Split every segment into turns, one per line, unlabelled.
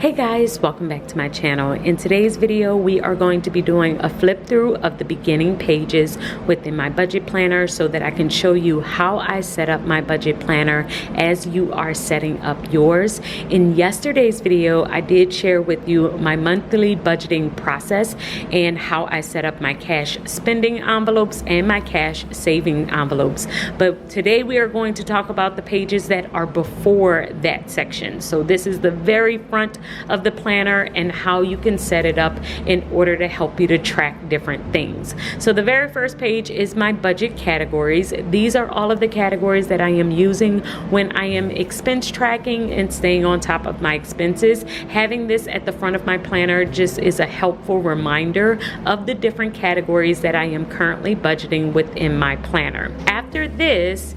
Hey guys, welcome back to my channel. In today's video, we are going to be doing a flip through of the beginning pages within my budget planner so that I can show you how I set up my budget planner as you are setting up yours. In yesterday's video, I did share with you my monthly budgeting process and how I set up my cash spending envelopes and my cash saving envelopes. But today we are going to talk about the pages that are before that section. So this is the very front of the planner and how you can set it up in order to help you to track different things. So the very first page is my budget categories. These are all of the categories that I am using when I am expense tracking and staying on top of my expenses. Having this at the front of my planner just is a helpful reminder of the different categories that I am currently budgeting within my planner. After this,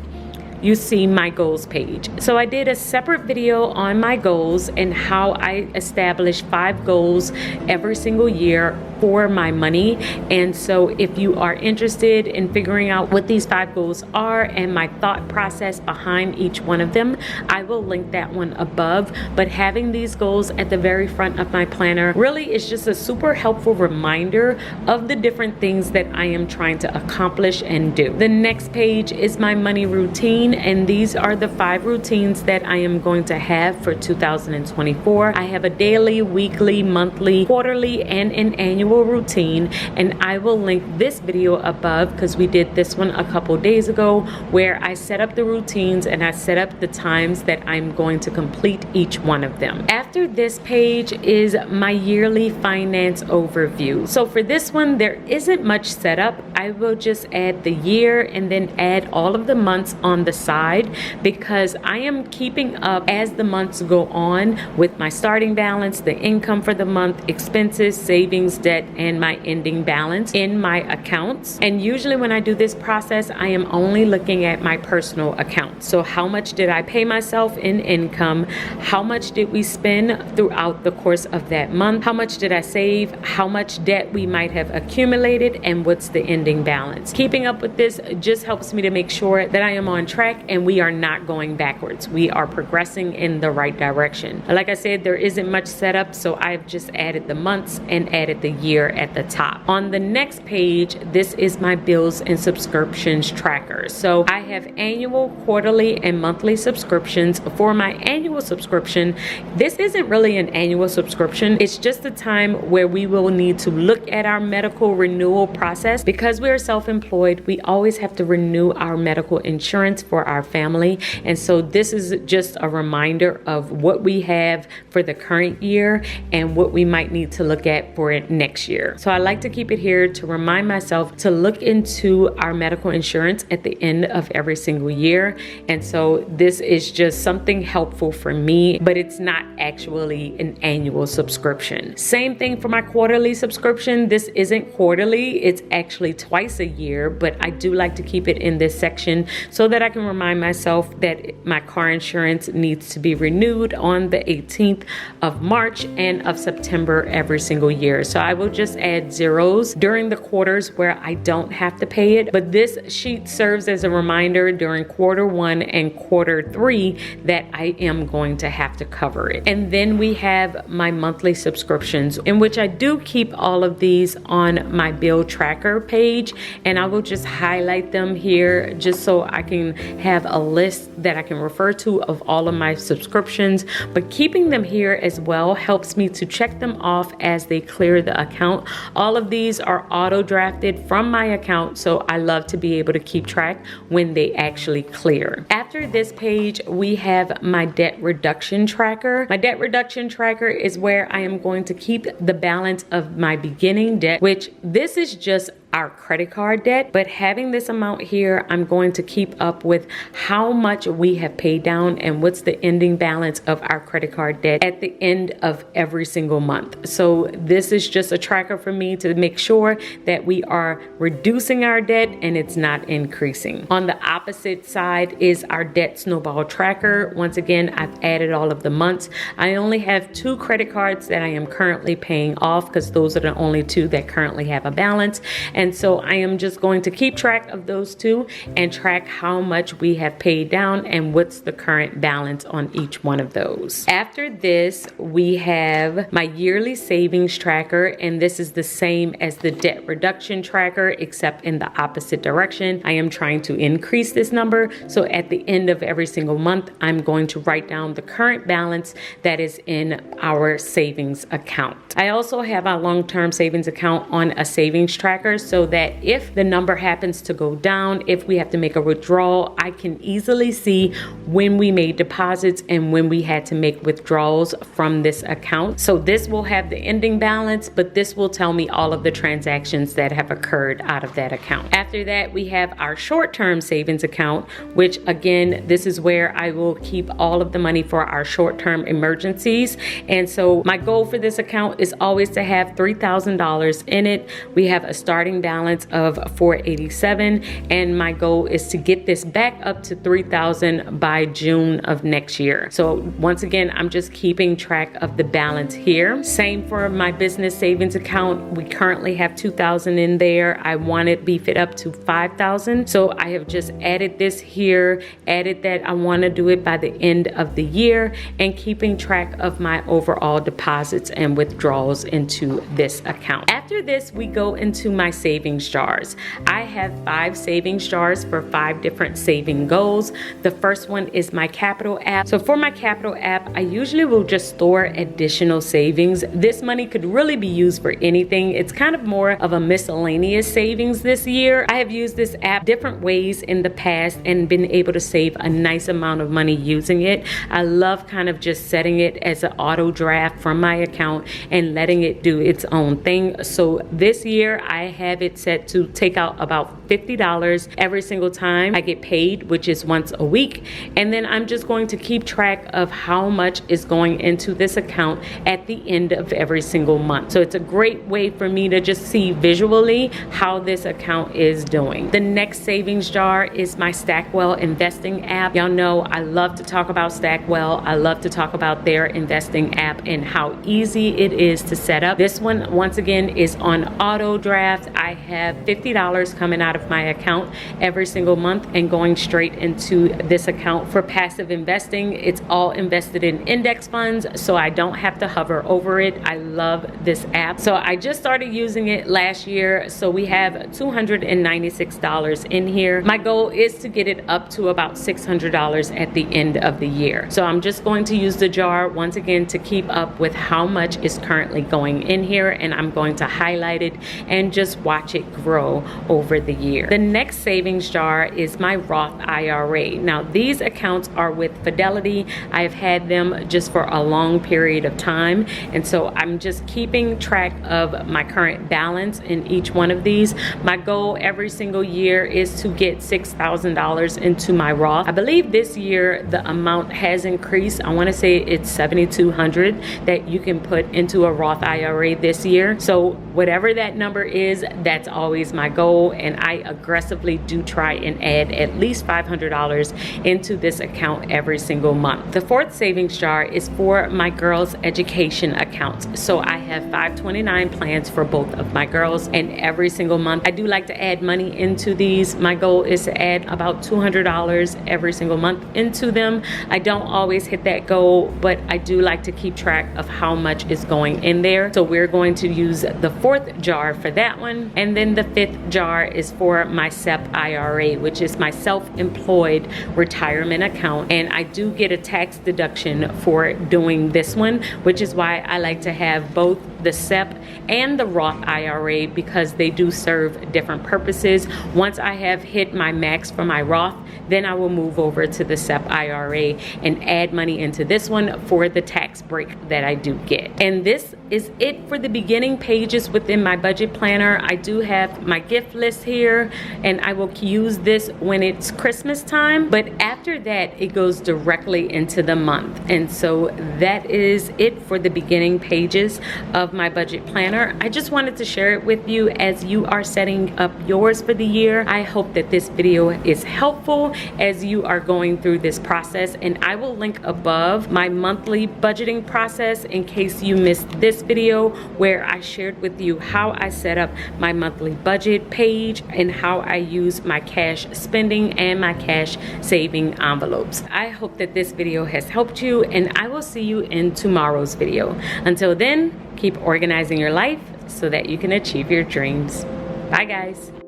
you see my goals page. So I did a separate video on my goals and how I establish 5 goals every single year for my money. And so if you are interested in figuring out what these 5 goals are and my thought process behind each one of them, I will link that one above. But having these goals at the very front of my planner really is just a super helpful reminder of the different things that I am trying to accomplish and do. The next page is my money routine, and these are the 5 routines that I am going to have for 2024. I have a daily, weekly, monthly, quarterly, and an annual routine, and I will link this video above because we did this one a couple days ago where I set up the routines and I set up the times that I'm going to complete each one of them. After this page is my yearly finance overview. So for this one, there isn't much setup. I will just add the year and then add all of the months on the side because I am keeping up as the months go on with my starting balance, the income for the month, expenses, savings, debt, and my ending balance in my accounts. And usually when I do this process, I am only looking at my personal account. So how much did I pay myself in income? How much did we spend throughout the course of that month? How much did I save? How much debt we might have accumulated? And what's the ending balance? Keeping up with this just helps me to make sure that I am on track and we are not going backwards. We are progressing in the right direction. Like I said, there isn't much setup, so I've just added the months and added the year at the top. On the next page, this is my bills and subscriptions tracker. So I have annual, quarterly, and monthly subscriptions. For my annual subscription, this isn't really an annual subscription. It's just a time where we will need to look at our medical renewal process. Because we are self-employed, we always have to renew our medical insurance for our family. And so this is just a reminder of what we have for the current year and what we might need to look at for it next year. So I like to keep it here to remind myself to look into our medical insurance at the end of every single year. And so this is just something helpful for me, but it's not actually an annual subscription. Same thing for my quarterly subscription. This isn't quarterly, it's actually twice a year, but I do like to keep it in this section so that I can remind myself that my car insurance needs to be renewed on the 18th of March and of September every single year. So I will just add zeros during the quarters where I don't have to pay it. But this sheet serves as a reminder during quarter 1 and quarter 3 that I am going to have to cover it. And then we have my monthly subscriptions, in which I do keep all of these on my bill tracker page. And I will just highlight them here just so I can have a list that I can refer to of all of my subscriptions. But keeping them here as well helps me to check them off as they clear the account. All of these are auto drafted from my account, so I love to be able to keep track when they actually clear. After this page, we have my debt reduction tracker. My debt reduction tracker is where I am going to keep the balance of my beginning debt, which this is just our credit card debt, but having this amount here, I'm going to keep up with how much we have paid down and what's the ending balance of our credit card debt at the end of every single month. So this is just a tracker for me to make sure that we are reducing our debt and it's not increasing. On the opposite side is our debt snowball tracker. Once again, I've added all of the months. I only have 2 credit cards that I am currently paying off because those are the only 2 that currently have a balance. And And so I am just going to keep track of those two and track how much we have paid down and what's the current balance on each one of those. After this, we have my yearly savings tracker, and this is the same as the debt reduction tracker, except in the opposite direction. I am trying to increase this number, so at the end of every single month, I'm going to write down the current balance that is in our savings account. I also have our long-term savings account on a savings tracker, so that if the number happens to go down, if we have to make a withdrawal, I can easily see when we made deposits and when we had to make withdrawals from this account. So this will have the ending balance, but this will tell me all of the transactions that have occurred out of that account. After that, we have our short-term savings account, which again, this is where I will keep all of the money for our short-term emergencies. And so my goal for this account is always to have $3,000 in it. We have a starting balance of $487, and my goal is to get this back up to $3,000 by June of next year. So once again, I'm just keeping track of the balance here. Same for my business savings account. We currently have $2,000 in there. I want to beef it up to $5,000. So I have just added this here, added that I want to do it by the end of the year, and keeping track of my overall deposits and withdrawals into this account. After this, we go into my savings jars. I have 5 savings jars for 5 different saving goals. The first one is my Capital app. So for my Capital app, I usually will just store additional savings. This money could really be used for anything. It's kind of more of a miscellaneous savings this year. I have used this app different ways in the past and been able to save a nice amount of money using it. I love kind of just setting it as an auto draft from my account and letting it do its own thing. So this year I have it set to take out about $50 every single time I get paid, which is once a week. And then I'm just going to keep track of how much is going into this account at the end of every single month. So it's a great way for me to just see visually how this account is doing. The next savings jar is my Stackwell investing app. Y'all know I love to talk about Stackwell. I love to talk about their investing app and how easy it is to set up. This one, once again, is on auto draft. I have $50 coming out of my account every single month and going straight into this account for passive investing. It's all invested in index funds, so I don't have to hover over it. I love this app. So I just started using it last year, so we have $296 in here. My goal is to get it up to about $600 at the end of the year. So I'm just going to use the jar once again to keep up with how much is currently going in here, and I'm going to highlight it and just watch it grow over the year. The next savings jar is my Roth IRA. Now these accounts are with Fidelity. I've had them just for a long period of time, and so I'm just keeping track of my current balance in each one of these. My goal every single year is to get $6,000 into my Roth. I believe this year the amount has increased. I want to say it's $7,200 that you can put into a Roth IRA this year. So whatever that number is, that's always my goal, and I aggressively do try and add at least $500 into this account every single month. The fourth savings jar is for my girls' education accounts. So I have 529 plans for both of my girls, and every single month I do like to add money into these. My goal is to add about $200 every single month into them. I don't always hit that goal, but I do like to keep track of how much is going in there. So we're going to use the fourth jar for that one. And then the fifth jar is for my SEP IRA, which is my self-employed retirement account. And I do get a tax deduction for doing this one, which is why I like to have both the SEP and the Roth IRA, because they do serve different purposes. Once I have hit my max for my Roth, then I will move over to the SEP IRA and add money into this one for the tax break that I do get. And this is it for the beginning pages within my budget planner. I do have my gift list here, and I will use this when it's Christmas time, but after that it goes directly into the month. And so that is it for the beginning pages of of my budget planner. I just wanted to share it with you as you are setting up yours for the year. I hope that this video is helpful as you are going through this process, and I will link above my monthly budgeting process in case you missed this video where I shared with you how I set up my monthly budget page and how I use my cash spending and my cash saving envelopes. I hope that this video has helped you, and I will see you in tomorrow's video. Until then, keep organizing your life so that you can achieve your dreams. Bye guys.